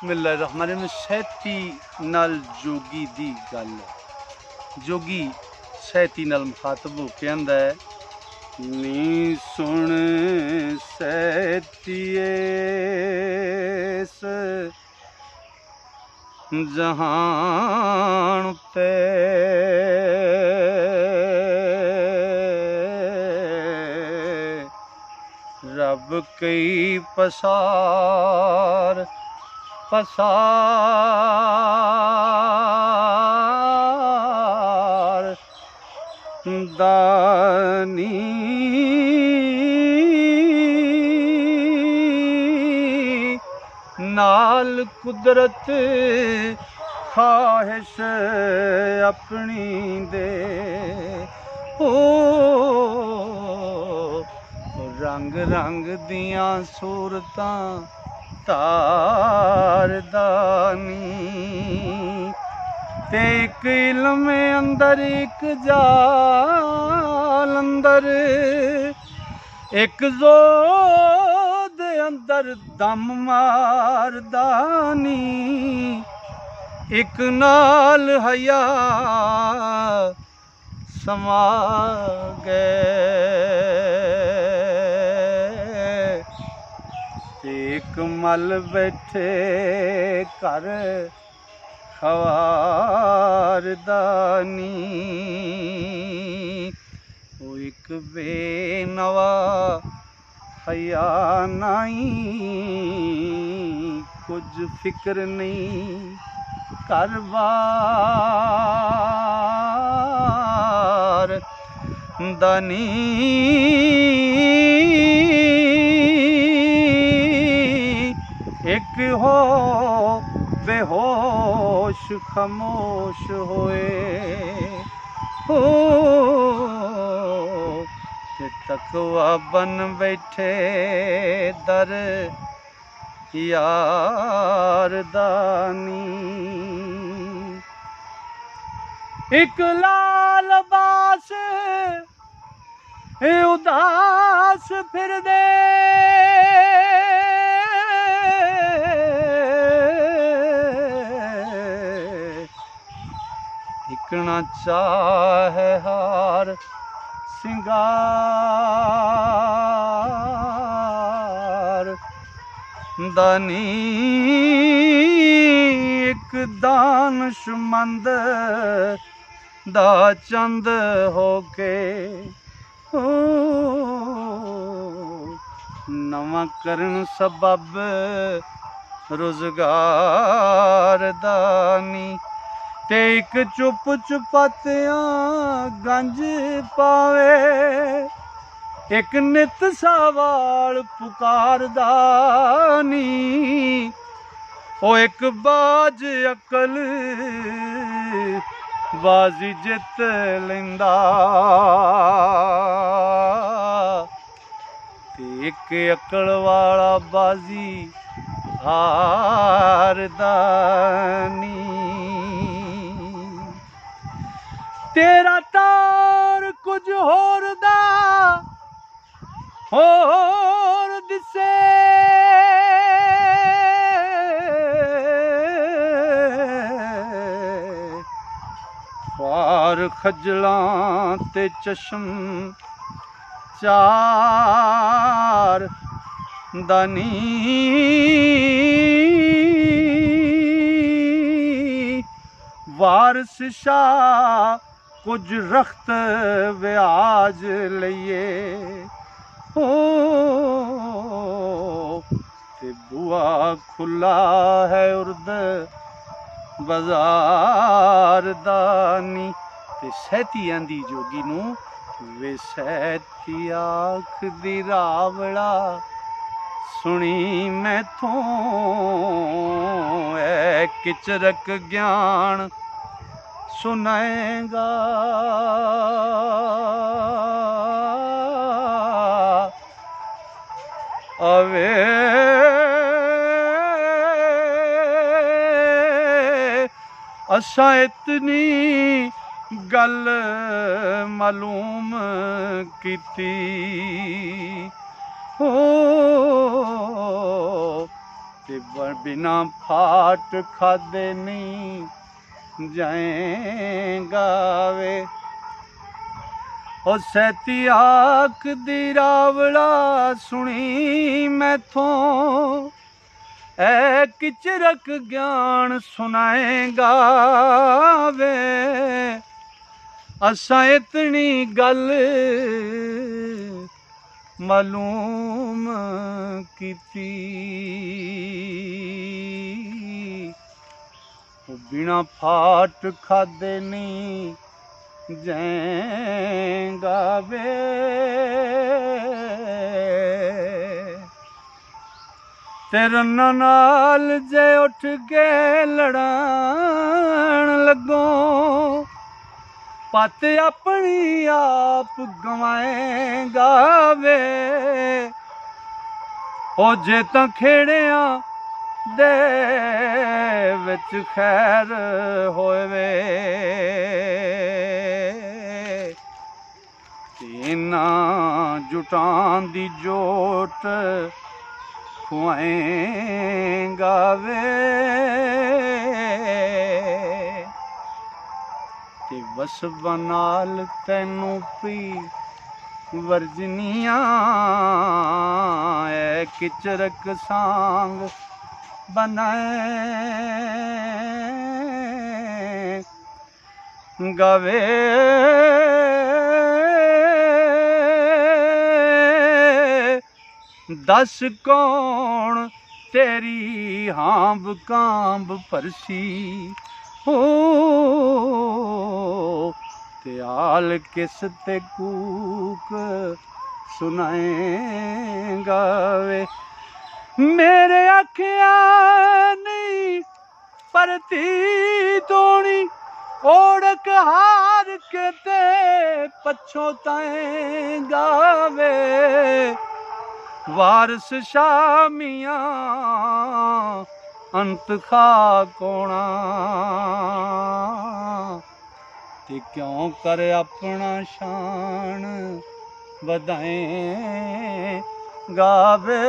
बिस्मिल्लाहिर्रहमानिर्रहीम। सैती नाल जोगी दी गल। जोगी सैती नाल मुखातब होके आंदा है, नी सुन सैतीए इस जहान पे रब कई पसार पसार दानी नाल कुदरत ख्वाहिश अपनी दे ओ रंग रंग दियां सूरतां तारदानी ते एक इल्म अंदर एक जाल अंदर एक ज़ोद अंदर दम मारदानी एक नाल हया समा गए एक मल बैठे कर खवारदानी वो एक बेनवा हया नहीं कुछ फिक्र नहीं कर बार दानी एक हो बेहोश खामोश होए हो ते तकवा बन बैठे दर यारदानी एक लाल बास उदास फिर दे इकना चाहे हार सिंगार दानी एक दानशमंद दा चंद होके नवा करन सबब रोजगार दानी ते एक चुप चुपतियां गंज पावे एक नित सवाल पुकारदानी ओ एक बाज अकल बाजी जित लेंदा ते एक अकल वाला बाजी हारदानी तेरा तार कुछ होर दा होर दिसे ख्वार खजलां ते चश्म चार दानी वारस शाह कुछ रख्त व्याज लिए हो ते बुआ खुला है उर्द बाजार दानी ते सैती आंदी जोगी नू वे सैती आख दी रावड़ा सुनी मैथों ऐ किचरक ज्ञान सुनाएगा अवे असा इतनी गल मालूम कीती हो ते बिना फाट खादे नहीं जाएगा वे। ओ सैती आख दी रावड़ा सुनी मैथों, ऐ किचरक ज्ञान सुनाएगा वे। असां इतनी गल मालूम कीती, बिना फाट खादे नहीं जाएगा वे। तेरे नाल जे उठ के लड़न लगो, पत अपनी आप गवाएगा वे। ओ जे तां खेड़ियां दे विच खैर होवे, इन्हां जुटां दी जोट खुआएगा वे। ते वसबां नाल तैनू पी वर्जनियां, ऐ किचरक सांग बनाए गावे। दस कौन तेरी हांब कांब परसी हो, ते आल किस ते कूक सुनाएगा वे। मेरे अखियां नहीं परती तोनी, ओढ़क हार के ते पछोताएगा वे। वारस शामियां अंत खा कोणा, ते क्यों कर अपना शान बधाएं गावे।